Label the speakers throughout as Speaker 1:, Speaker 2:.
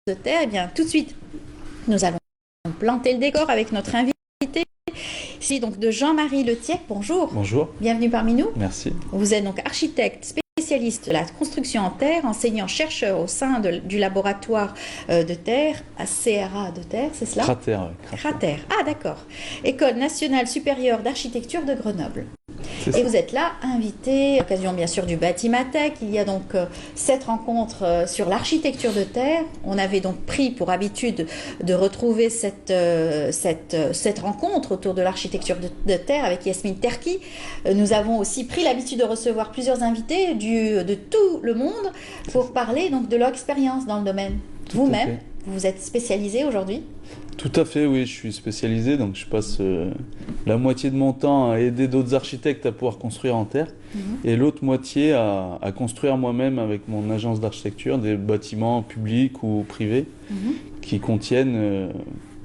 Speaker 1: de terre. Eh bien, tout de suite, nous allons planter le décor avec notre invité. Ici, donc, de Jean-Marie Letiec. Bonjour.
Speaker 2: Bonjour.
Speaker 1: Bienvenue parmi nous.
Speaker 2: Merci.
Speaker 1: Vous êtes donc architecte spécialiste de la construction en terre, enseignant-chercheur au sein du laboratoire de terre, à CRA de terre, c'est cela?
Speaker 2: Cratère.
Speaker 1: Cratère. Ah, d'accord. École nationale supérieure d'architecture de Grenoble. Et vous êtes là, invité, à l'occasion bien sûr du Batimatech. Il y a donc cette rencontre sur l'architecture de terre. On avait donc pris pour habitude de retrouver cette rencontre autour de l'architecture de terre avec Yasmine Terki. Nous avons aussi pris l'habitude de recevoir plusieurs invités de tout le monde pour parler donc de leur expérience dans le domaine. Vous-même, vous êtes spécialisé aujourd'hui?
Speaker 2: Tout à fait, oui, je suis spécialisé, donc je passe la moitié de mon temps à aider d'autres architectes à pouvoir construire en terre, et l'autre moitié à construire moi-même avec mon agence d'architecture des bâtiments publics ou privés qui contiennent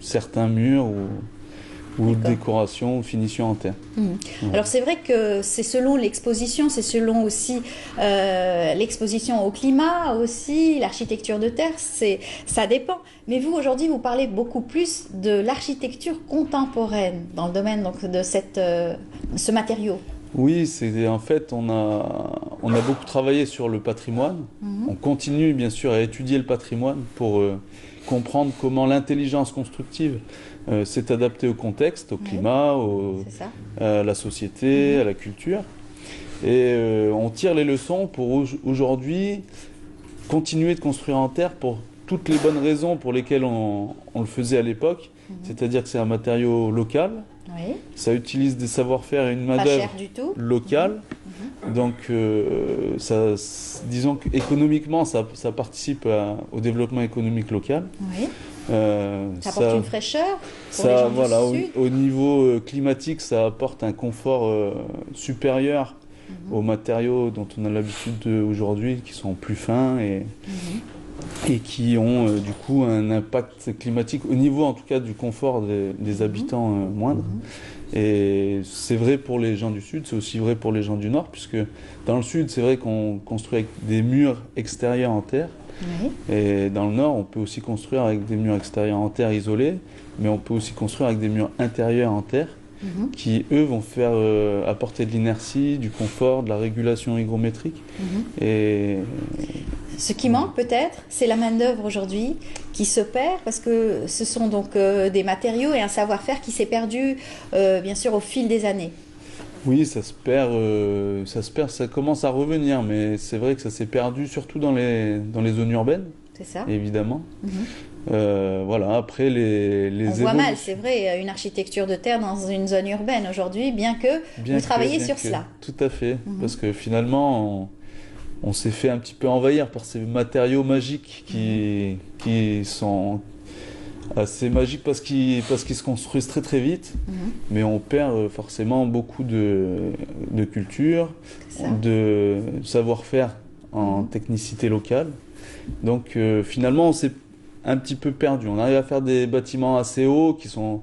Speaker 2: certains murs ou décoration ou finition en terre.
Speaker 1: Ouais. Alors c'est vrai que c'est selon l'exposition, c'est selon aussi l'exposition au climat, aussi l'architecture de terre, ça dépend. Mais vous aujourd'hui vous parlez beaucoup plus de l'architecture contemporaine dans le domaine donc, de ce matériau.
Speaker 2: Oui, en fait on a beaucoup travaillé sur le patrimoine. On continue bien sûr à étudier le patrimoine pour comprendre comment l'intelligence constructive s'est adaptée au contexte, au climat, à la société, à la culture. Et on tire les leçons pour aujourd'hui continuer de construire en terre pour toutes les bonnes raisons pour lesquelles on le faisait à l'époque. C'est-à-dire que c'est un matériau local, ça utilise des savoir-faire et une main-d'œuvre locale. Donc, disons qu'économiquement, ça participe au développement économique local.
Speaker 1: Ça apporte une fraîcheur pour les gens du Sud.
Speaker 2: Au niveau climatique, ça apporte un confort supérieur aux matériaux dont on a l'habitude aujourd'hui, qui sont plus fins et qui ont du coup un impact climatique au niveau en tout cas du confort des habitants moindre. Et c'est vrai pour les gens du Sud, c'est aussi vrai pour les gens du Nord, puisque dans le Sud, c'est vrai qu'on construit avec des murs extérieurs en terre. Et dans le Nord, on peut aussi construire avec des murs extérieurs en terre isolés, mais on peut aussi construire avec des murs intérieurs en terre, qui eux vont faire apporter de l'inertie, du confort, de la régulation hygrométrique. Et
Speaker 1: ce qui manque peut-être, c'est la main-d'œuvre aujourd'hui qui se perd parce que ce sont donc des matériaux et un savoir-faire qui s'est perdu bien sûr au fil des années.
Speaker 2: Oui, ça se perd, ça commence à revenir, mais c'est vrai que ça s'est perdu surtout dans les zones urbaines.
Speaker 1: C'est ça.
Speaker 2: Évidemment. Voilà, après
Speaker 1: on voit mal, c'est vrai, une architecture de terre dans une zone urbaine aujourd'hui, bien que vous travaillez sur cela.
Speaker 2: Tout à fait, parce que finalement, on s'est fait un petit peu envahir par ces matériaux magiques qui sont assez magiques parce qu'ils se construisent très très vite, mais on perd forcément beaucoup de culture, de savoir-faire en technicité locale. Donc finalement, on s'est un petit peu perdu. On arrive à faire des bâtiments assez hauts qui sont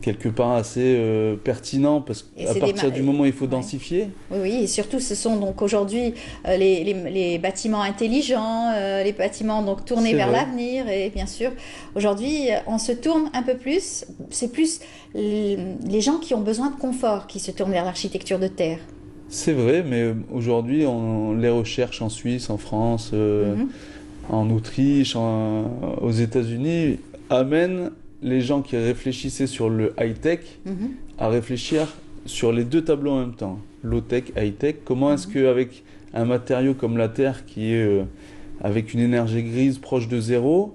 Speaker 2: quelque part assez pertinents parce qu'à partir du moment où il faut densifier.
Speaker 1: Oui, et surtout ce sont donc aujourd'hui les bâtiments intelligents, les bâtiments donc tournés vers l'avenir et bien sûr aujourd'hui on se tourne un peu plus, c'est plus les gens qui ont besoin de confort qui se tournent vers l'architecture de terre.
Speaker 2: C'est vrai, mais aujourd'hui on les recherche en Suisse, en France, en Autriche, aux États-Unis, amènent les gens qui réfléchissaient sur le high-tech à réfléchir sur les deux tableaux en même temps, low-tech, high-tech. Comment est-ce qu'avec un matériau comme la terre qui est avec une énergie grise proche de zéro,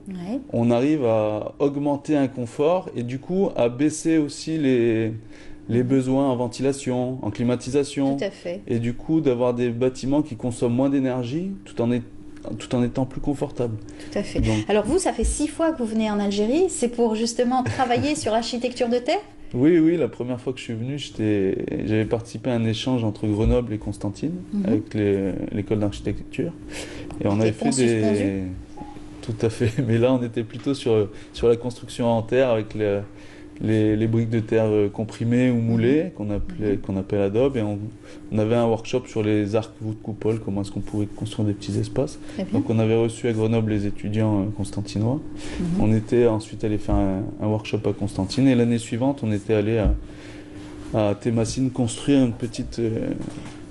Speaker 2: on arrive à augmenter un confort et du coup à baisser aussi les besoins en ventilation, en climatisation.
Speaker 1: Tout à fait.
Speaker 2: Et du coup d'avoir des bâtiments qui consomment moins d'énergie tout en étant plus confortable.
Speaker 1: Tout à fait. Donc, alors vous, ça fait 6 fois que vous venez en Algérie, c'est pour justement travailler sur l'architecture de terre?
Speaker 2: Oui, la première fois que je suis venu, j'avais participé à un échange entre Grenoble et Constantine, avec l'école d'architecture. Et on avait fait Tout à fait, mais là on était plutôt sur la construction en terre avec les briques de terre comprimées ou moulées, qu'on appelle adobe, et on avait un workshop sur les arcs voûtes coupoles, comment est-ce qu'on pouvait construire des petits espaces. Donc on avait reçu à Grenoble les étudiants constantinois. On était ensuite allé faire un workshop à Constantine, et l'année suivante on était allé à Thémassine construire une petite...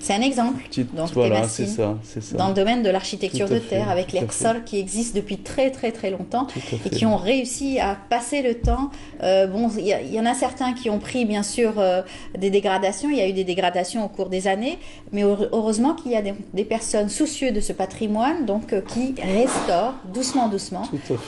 Speaker 1: C'est un exemple. Donc,
Speaker 2: voilà, c'est ça.
Speaker 1: Dans le domaine de l'architecture de terre, avec les Rsol qui existent depuis très très très longtemps et qui ont réussi à passer le temps. Bon, il y en a certains qui ont pris bien sûr des dégradations. Il y a eu des dégradations au cours des années, mais heureusement qu'il y a des personnes soucieuses de ce patrimoine, donc qui restaurent doucement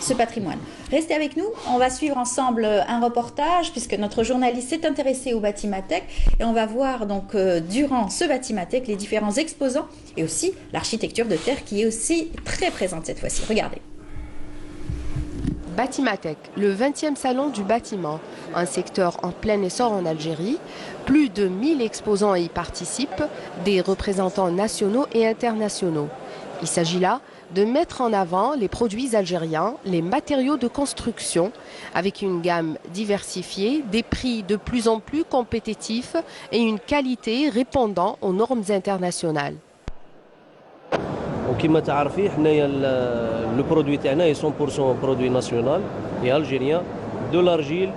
Speaker 1: ce patrimoine. Restez avec nous. On va suivre ensemble un reportage puisque notre journaliste s'est intéressé au Batimatek et on va voir donc durant ce Batimatek les différents exposants et aussi l'architecture de terre qui est aussi très présente cette fois-ci. Regardez.
Speaker 3: Batimatek, le 20e salon du bâtiment, un secteur en plein essor en Algérie. Plus de 1000 exposants y participent, des représentants nationaux et internationaux. Il s'agit là de mettre en avant les produits algériens, les matériaux de construction, avec une gamme diversifiée, des prix de plus en plus compétitifs et une qualité répondant aux normes internationales.
Speaker 4: وكما تعرفي حنايا لو برودوي تاعنا 100% برودوي ناسيونال اي الجيريان دو لارجيل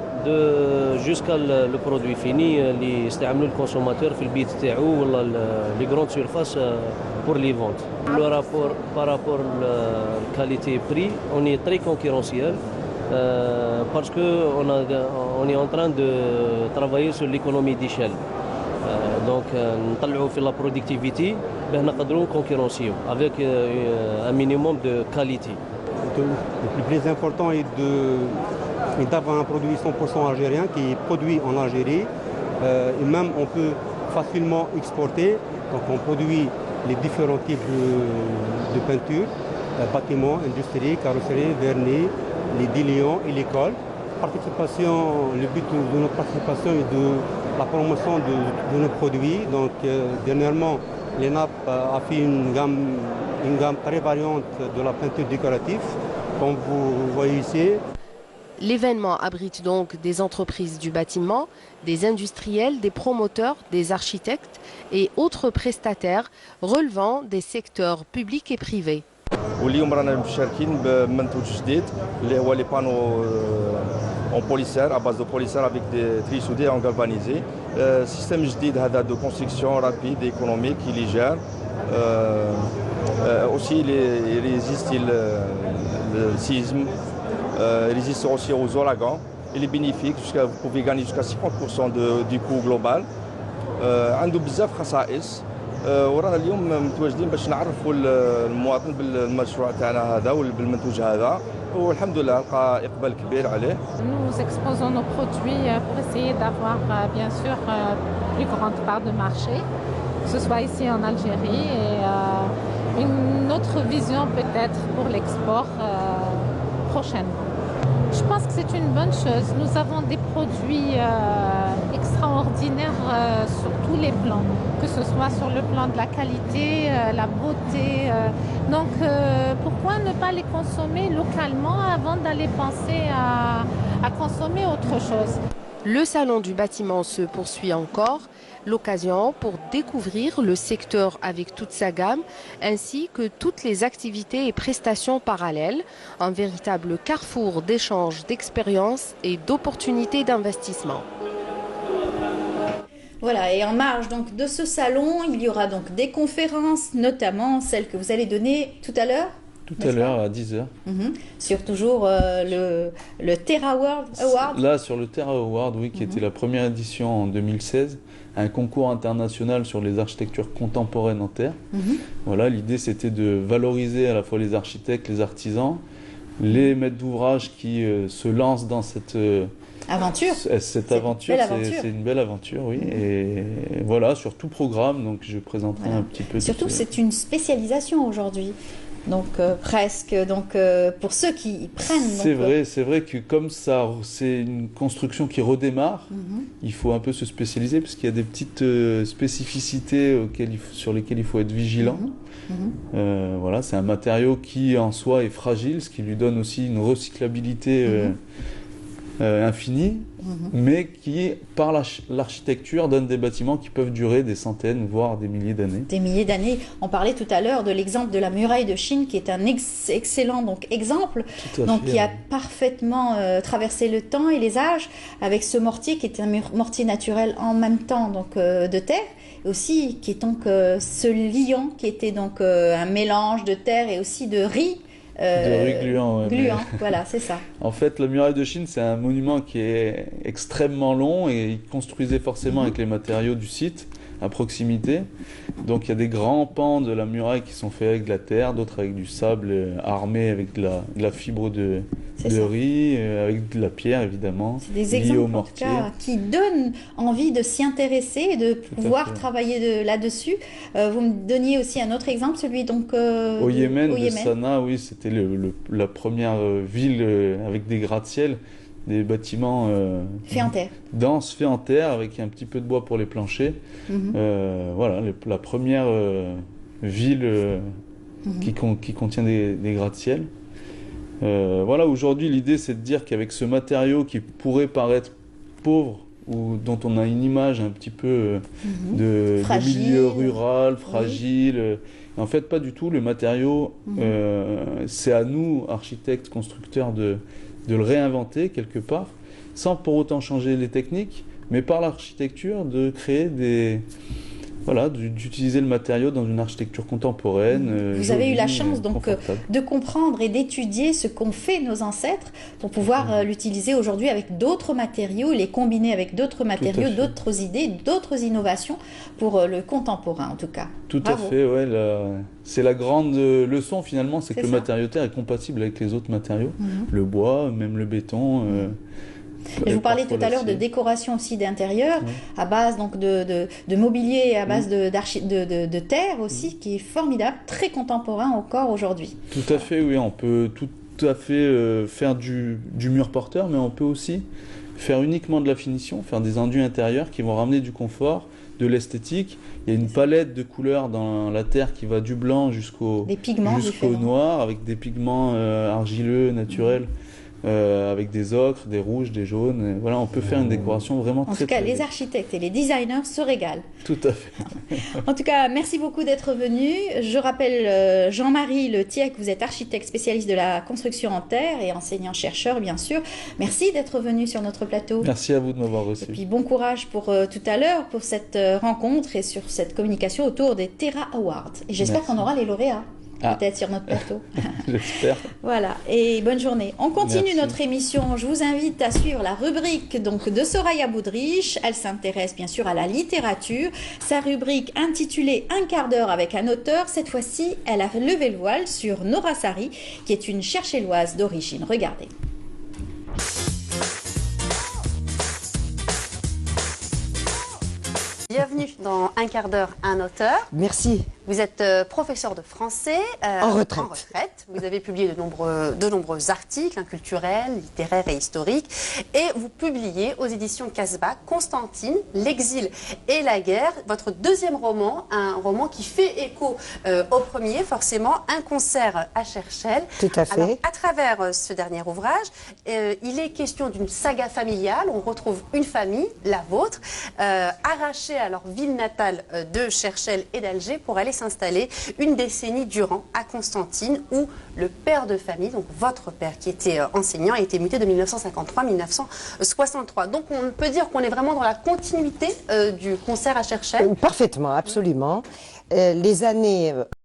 Speaker 4: jusqu'à le produit fini اللي يستعملوا الكونسوماتور في البيت تاعو ولا لي غروند سيرفاس pour les ventes. Le rapport par rapport à qualité-prix, on est très concurrentiel parce qu'on est en train de travailler sur l'économie d'échelle. Donc, nous fait la productivité, nous pouvons concurrencer avec un minimum de qualité.
Speaker 5: Le plus important est d'avoir un produit 100% algérien qui est produit en Algérie. Et même on peut facilement exporter. Donc on produit les différents types de peinture, bâtiments, industrie, carrosserie, vernis, les déliants et les cols. Le but de notre participation est de la promotion de nos produits. Donc dernièrement, l'ENAP a fait une gamme très variante de la peinture décorative, comme vous voyez ici.
Speaker 3: L'événement abrite donc des entreprises du bâtiment, des industriels, des promoteurs, des architectes et autres prestataires relevant des secteurs publics et privés.
Speaker 6: واليوم رانا مشاركين بمنتوج جديد اللي هو لي بانو اون بوليسير ا باز دو بوليسير افيك دي تري سودي اون غالفانيزي سيستم جديد هذا دو كونستركسيون رابيد ايكونوميك اللي جار aussi il résiste le séisme il résiste aussi aux ouragans il est bénéfique vous pouvez gagner jusqu'à 50% du coût global عنده بزاف خصائص ورانا اليوم متواجدين باش نعرفوا المواطن بالمشروع تاعنا هذا وبالمنتوج هذا والحمد لله لقى اقبال كبير عليه.
Speaker 7: Nous exposons nos produits pour essayer d'avoir bien sûr plus grande part de marché, que ce soit ici en Algérie et une autre vision peut-être pour l'export prochainement. Je pense que c'est une bonne chose. Nous avons des produits extraordinaires sur tous les plans, que ce soit sur le plan de la qualité, la beauté. Donc pourquoi ne pas les consommer localement avant d'aller penser à consommer autre chose?
Speaker 3: Le salon du bâtiment se poursuit encore, l'occasion pour découvrir le secteur avec toute sa gamme, ainsi que toutes les activités et prestations parallèles, un véritable carrefour d'échanges d'expériences et d'opportunités d'investissement.
Speaker 1: Voilà, et en marge donc de ce salon, il y aura donc des conférences, notamment celle que vous allez donner tout à l'heure.
Speaker 2: Tout à l'heure, à 10h.
Speaker 1: Sur toujours le Terra World Award.
Speaker 2: Là, sur le Terra Award, oui, qui était la première édition en 2016, un concours international sur les architectures contemporaines en terre. Voilà, l'idée c'était de valoriser à la fois les architectes, les artisans, les maîtres d'ouvrage qui se lancent dans cette
Speaker 1: aventure.
Speaker 2: Cette aventure, c'est une belle aventure, oui. Et voilà, sur tout programme, donc je présenterai un petit peu.
Speaker 1: Surtout, c'est une spécialisation aujourd'hui. Donc presque, donc pour ceux qui prennent.
Speaker 2: C'est vrai que comme ça, c'est une construction qui redémarre, il faut un peu se spécialiser parce qu'il y a des petites spécificités sur lesquelles il faut être vigilant. Voilà, c'est un matériau qui en soi est fragile, ce qui lui donne aussi une recyclabilité infini, mais qui, par l'architecture, donne des bâtiments qui peuvent durer des centaines, voire des milliers d'années.
Speaker 1: Des milliers d'années. On parlait tout à l'heure de l'exemple de la muraille de Chine, qui est un excellent exemple, qui a parfaitement traversé le temps et les âges, avec ce mortier qui est un mortier naturel en même temps de terre, et aussi qui est donc ce lion qui était donc un mélange de terre et aussi de riz.
Speaker 2: De riz gluant. Ouais,
Speaker 1: gluant, voilà, c'est ça.
Speaker 2: En fait, la muraille de Chine, c'est un monument qui est extrêmement long et il construisait forcément avec les matériaux du site à proximité. Donc il y a des grands pans de la muraille qui sont faits avec de la terre, d'autres avec du sable armé avec de la fibre de riz, avec de la pierre évidemment.
Speaker 1: C'est des exemples en tout cas qui donnent envie de s'y intéresser et de pouvoir travailler là-dessus. Vous me donniez aussi un autre exemple, celui donc
Speaker 2: au Yémen, Sanaa, oui, c'était la première ville avec des gratte-ciel, des bâtiments
Speaker 1: faits en terre.
Speaker 2: Denses, faits en terre, avec un petit peu de bois pour les planchers. Voilà, la première ville qui contient des gratte-ciel. Voilà, aujourd'hui, l'idée, c'est de dire qu'avec ce matériau qui pourrait paraître pauvre, ou dont on a une image un petit peu de milieu rural, fragile, en fait, pas du tout. Le matériau, c'est à nous, architectes, constructeurs, de le réinventer quelque part, sans pour autant changer les techniques, mais par l'architecture, de créer d'utiliser le matériau dans une architecture contemporaine.
Speaker 1: Vous avez eu la chance donc de comprendre et d'étudier ce qu'ont fait nos ancêtres pour pouvoir l'utiliser aujourd'hui avec d'autres matériaux, les combiner avec d'autres matériaux, d'autres idées, d'autres innovations pour le contemporain en tout cas.
Speaker 2: Tout à fait, ouais. C'est la grande leçon finalement, c'est que le matériau terre est compatible avec les autres matériaux, le bois, même le béton.
Speaker 1: Je vous parlais tout à l'heure de décoration aussi d'intérieur, à base donc de mobilier, à base de terre aussi, qui est formidable, très contemporain encore aujourd'hui.
Speaker 2: Tout à fait, oui, on peut tout à fait faire du mur porteur, mais on peut aussi faire uniquement de la finition, faire des enduits intérieurs qui vont ramener du confort, de l'esthétique. Il y a une palette de couleurs dans la terre qui va du blanc jusqu'au noir, avec des pigments argileux, naturels. Avec des ocres, des rouges, des jaunes. Voilà, on peut faire une décoration vraiment très.
Speaker 1: En tout cas, les architectes et les designers se régalent.
Speaker 2: Tout à fait.
Speaker 1: En tout cas, merci beaucoup d'être venu. Je rappelle Jean-Marie Le Tiec, vous êtes architecte spécialiste de la construction en terre et enseignant-chercheur, bien sûr. Merci d'être venu sur notre plateau.
Speaker 2: Merci à vous de m'avoir reçu.
Speaker 1: Et puis bon courage pour tout à l'heure, pour cette rencontre et sur cette communication autour des Terra Awards. Et j'espère qu'on aura les lauréats. Peut-être sur notre plateau.
Speaker 2: J'espère.
Speaker 1: Voilà, et bonne journée. On continue notre émission. Je vous invite à suivre la rubrique donc, de Soraya Boudrich. Elle s'intéresse bien sûr à la littérature. Sa rubrique intitulée Un quart d'heure avec un auteur. Cette fois-ci, elle a levé le voile sur Nora Sari, qui est une cherchelloise d'origine. Regardez.
Speaker 8: Bienvenue dans Un quart d'heure, un auteur.
Speaker 9: Merci.
Speaker 8: Vous êtes professeur de français
Speaker 9: en retraite.
Speaker 8: Vous avez publié de nombreux articles culturels, littéraires et historiques. Et vous publiez aux éditions Casbah Constantine, l'exil et la guerre, votre deuxième roman, un roman qui fait écho au premier, forcément, Un concert à Cherchel.
Speaker 9: Tout à fait.
Speaker 8: Alors, à travers ce dernier ouvrage, il est question d'une saga familiale. On retrouve une famille, la vôtre, arrachée à leur ville natale de Cherchel et d'Alger pour aller s'installer une décennie durant à Constantine, où le père de famille, donc votre père qui était enseignant, a été muté de 1953 à 1963. Donc on peut dire qu'on est vraiment dans la continuité du concert à Cherchel.
Speaker 9: Parfaitement, absolument. Les années